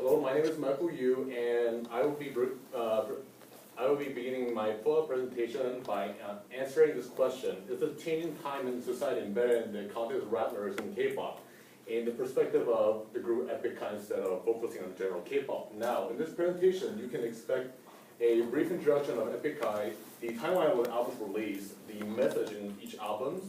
Hello, my name is Michael Yu, and I will be beginning my FOA presentation by answering this question: is the changing time in society embedded in the context of rap lyrics in K-pop, in the perspective of the group Epic High instead of focusing on general K-pop? Now, in this presentation, you can expect a brief introduction of Epic High, the timeline when the albums were released, the message in each album,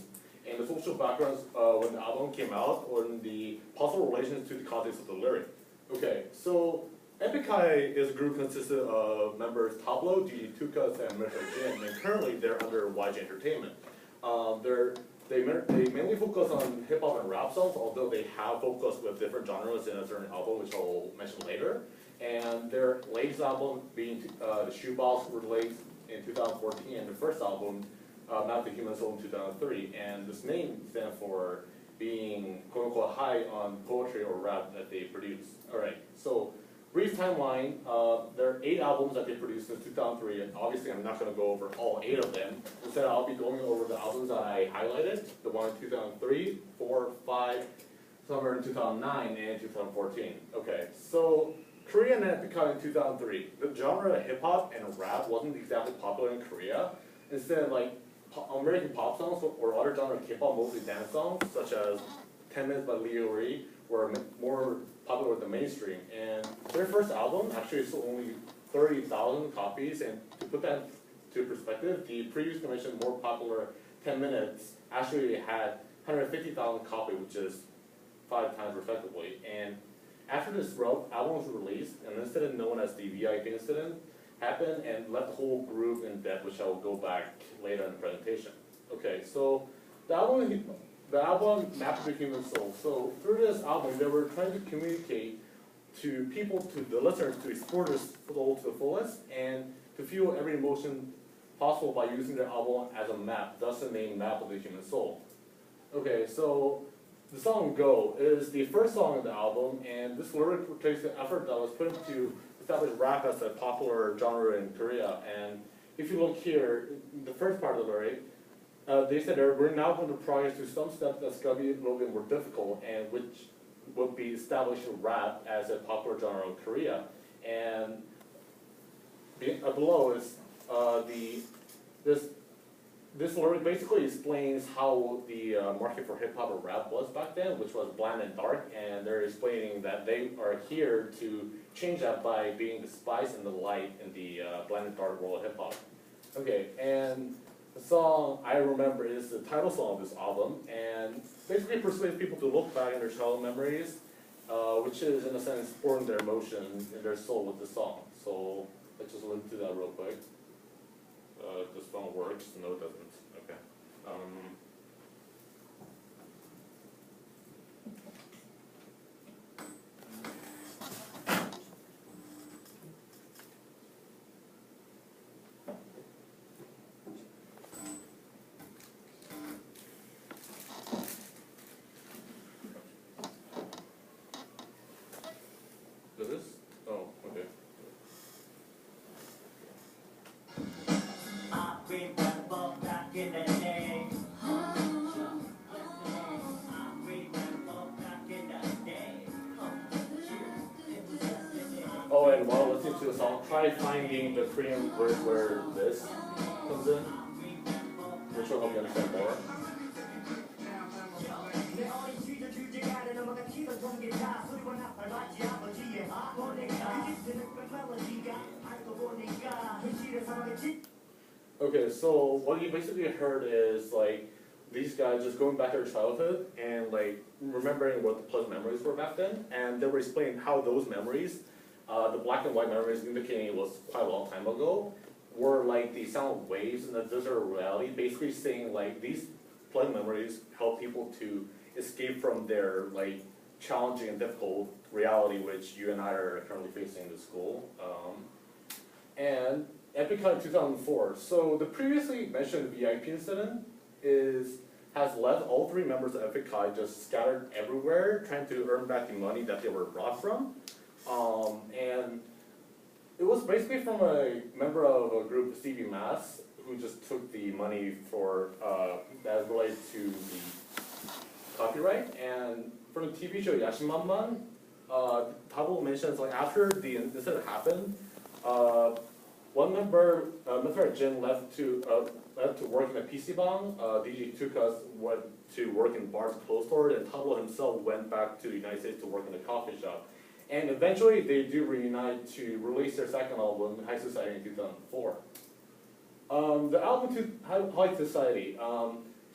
and the social backgrounds when the album came out, or in the possible relations to the context of the lyric. Okay, so Epic High is a group consisted of members Tablo, Gigi Tukas, and Metro Jin, and currently they're under YG Entertainment. They mainly focus on hip hop and rap songs, although they have focused with different genres in a certain album, which I'll mention later. And their latest album being the Shoebox, released in 2014, and the first album, Map the Human Soul, in 2003. And this name stands for being quote-unquote high on poetry or rap that they produce. Alright, so brief timeline, there are 8 albums that they produced since 2003, and obviously I'm not going to go over all 8 of them. Instead, I'll be going over the albums that I highlighted, the one in 2003, 4, 5, somewhere in 2009, and 2014. Okay, so Korean Epic High in 2003. The genre of hip-hop and rap wasn't exactly popular in Korea. Instead, like American pop songs or other genre of K-pop, mostly dance songs, such as 10 Minutes by Leo Ri, were more popular with the mainstream. And their first album actually sold only 30,000 copies, and to put that into perspective, the previously mentioned more popular 10 Minutes actually had 150,000 copies, which is 5 times respectively. And after this album was released, an incident known as the VIP incident happened and left the whole group in debt, which I will go back later in the presentation. Okay, so the album Map the Human Soul. So through this album, they were trying to communicate to people, to the listeners, to explore their soul to the fullest and to feel every emotion possible by using their album as a map, thus the name Map of the Human Soul. Okay, so the song Go is the first song of the album, and this lyric portrays the effort that was put into establish rap as a popular genre in Korea. And if you look here, the first part of the lyric, they said we're now going to progress to some steps that's going to be a little bit more difficult, and which would be establishing rap as a popular genre in Korea. And below is this lyric basically explains how the market for hip hop or rap was back then, which was bland and dark, and they're explaining that they are here to change that by being the spice and the light in the bland and dark world of hip hop. Okay, and the song I Remember is the title song of this album, and basically persuades people to look back in their childhood memories, which is in a sense pouring their emotions and their soul with the song. So let's just link to that real quick. This phone works, no it doesn't. Okay. Does this? Oh, okay. Oh, and while listening to the song, try finding the Korean verse where this comes in, which will help you understand more. Okay, so what you basically heard is like these guys just going back to their childhood and like remembering what the pleasant memories were back then, and they were explaining how those memories, the black and white memories indicating it was quite a long time ago, were like the sound of waves in the desert of reality, basically saying like these pleasant memories help people to escape from their like challenging and difficult reality which you and I are currently facing in school. And Epic High 2004. So the previously mentioned VIP incident has left all 3 members of Epic High just scattered everywhere, trying to earn back the money that they were robbed from. And it was basically from a member of a group, Stevie Mass, who just took the money for that related to the copyright. And from the TV show Yashimanman, Pablo mentions, like after the incident happened, one member, Mr. Jin, left to work in a PC bang. DG Tukas went to work in Bar's clothes store, and Pablo himself went back to the United States to work in a coffee shop. And eventually, they do reunite to release their second album, High Society, in 2004. The album High Society,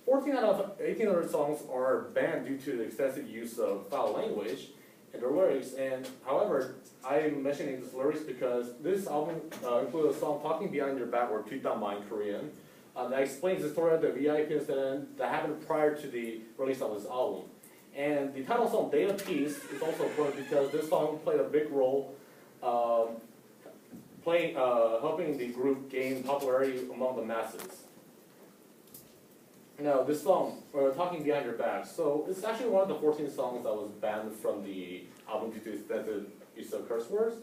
14 out of 18 other songs are banned due to the extensive use of foul language in their lyrics. And however, I'm mentioning these lyrics because this album includes a song "Talking Behind Your Back" or "Tweetama" in Korean that explains the story of the VIP incident that happened prior to the release of this album. And the title song "Day of Peace" is also important because this song played a big role helping the group gain popularity among the masses. Now, this song, "Talking Behind Your Back," so it's actually one of the 14 songs that was banned from the album due to extensive use of curse words,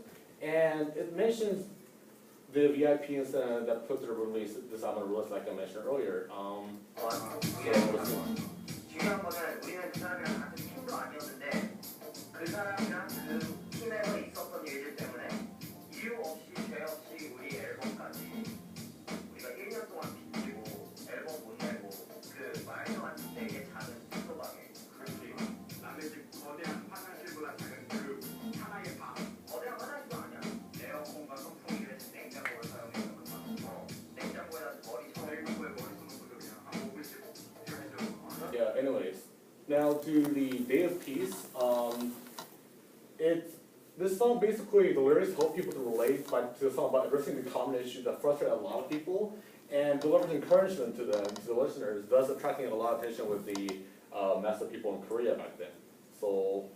and it mentions the VIP incident that put this album release, like I mentioned earlier. 중요한 거는 우리는 그 사람이랑 같은 팀도 아니었는데 그 사람이랑 그 팀에서 있었던 일들 때문에 이유 없이 죄 없이 우리 앨범까지 우리가 1년 동안 빚지고 앨범 못 내고 그 말도 안 되게 작은 소방에 그렇지 남의 집 거대한 화장실보다 작은 그 하나의 방 거대한 화장실도 아니야 에어컨과 선풍기를 냉장고를 사용해서 그 방 냉장고에다 머리 냉장고에 머리 쏘는 것도 그냥 한 5분 씩 Yeah, anyways, now to the Day of Peace, this song basically, the lyrics help people to relate to the song by addressing the common issues that frustrate a lot of people and delivers encouragement to them, to the listeners, thus attracting a lot of attention with the mass of people in Korea back then. So,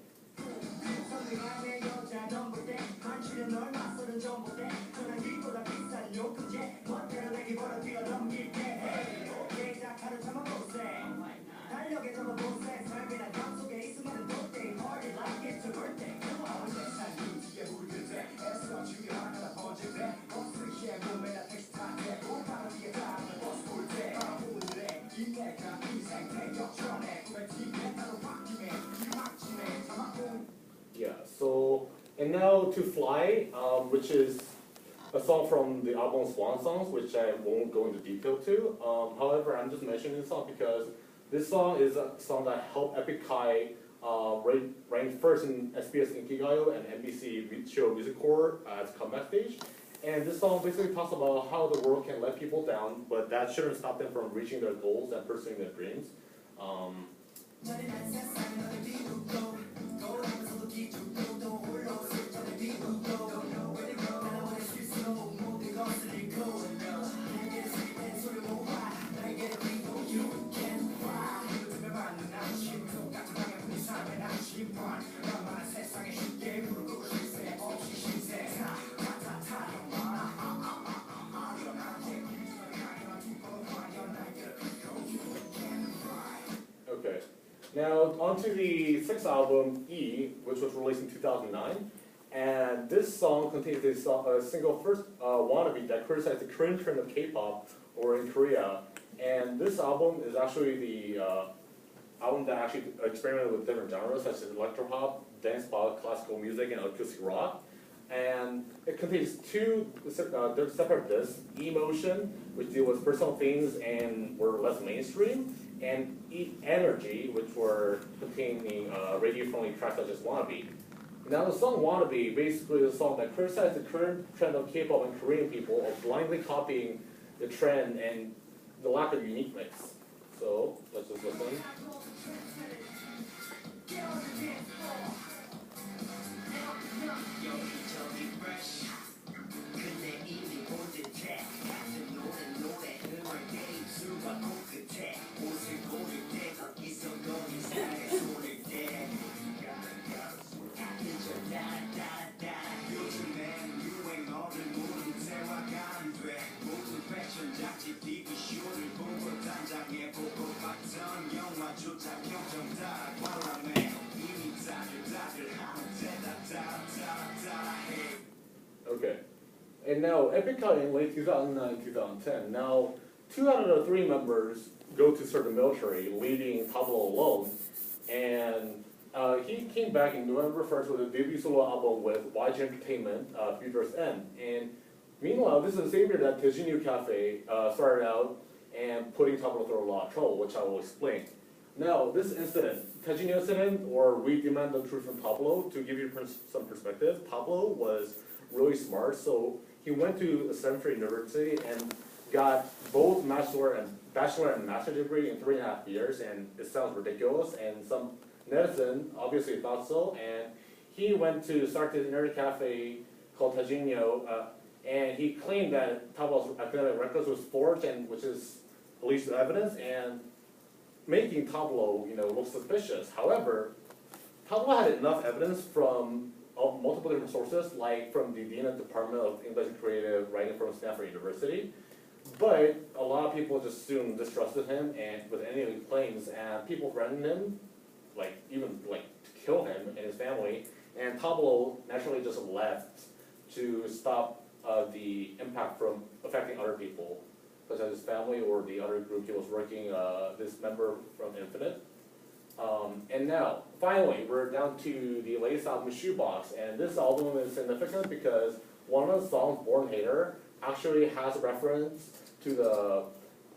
yeah, so, and now to Fly, which is a song from the album Swan Songs, which I won't go into detail to. However, I'm just mentioning this song because this song is a song that helped Epic High rank first in SBS Inkigayo and NBC show Music Core as comeback stage. And this song basically talks about how the world can let people down, but that shouldn't stop them from reaching their goals and pursuing their dreams. Okay, now on to the sixth album, E, which was released in 2009. And this song contains a single first Wannabe that criticized the current trend of K-pop or in Korea. And this album is actually the album that actually experimented with different genres such as electro-pop, dance pop, classical music, and acoustic rock. And it contains two separate discs, Emotion, which deal with personal themes and were less mainstream, and Energy, which were containing radio-friendly tracks such as Wannabe. Now the song Wannabe basically is a song that criticized the current trend of K-pop and Korean people of blindly copying the trend and the lack of uniqueness. So, let's just listen. Okay, and now Epic High in late 2009-2010. Now, 2 out of the 3 members go to serve the military, leaving Pablo alone. And he came back in November 1st with a debut solo album with YG Entertainment, Future's End. And meanwhile, this is the same year that Tejinio Cafe started out and putting Tablo through a lot of trouble, which I will explain. Now, this incident, Tejinio incident, or We Demand the Truth from Pablo, to give you some perspective, Pablo was really smart, so he went to Stanford University and got both bachelor and master's degree in 3.5 years, and it sounds ridiculous, and some netizen obviously thought so, and he went to start this internet cafe called Tejinio, and he claimed that Pablo's academic records was forged, and which is at least evidence, and making Pablo, look suspicious. However, Pablo had enough evidence from multiple different sources, like from the Dean of Department of English and Creative Writing from Stanford University. But a lot of people just soon distrusted him and with any of his claims, and people threatened him, even to kill him and his family. And Pablo naturally just left to stop the impact from affecting other people, such as his family or the other group he was working, this member from Infinite. And now, finally, we're down to the latest album, Shoebox, and this album is significant because one of the songs, Born Hater, actually has a reference to the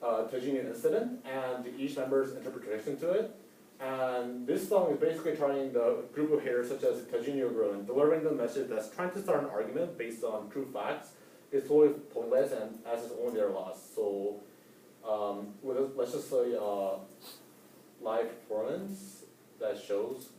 Tejinio incident and each member's interpretation to it. And this song is basically trying the group of haters such as the Tejinio group and delivering the message that's trying to start an argument based on true facts is totally pointless and as is only their loss. So let's just say live performance that shows.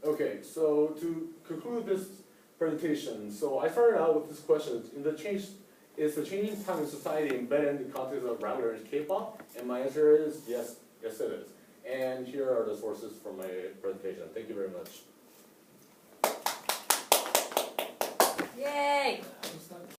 Okay, so to conclude this presentation, so I started out with this question: is the changing time in society embedded in the context of rap or K-pop? And my answer is yes, it is. And here are the sources for my presentation. Thank you very much. Yay!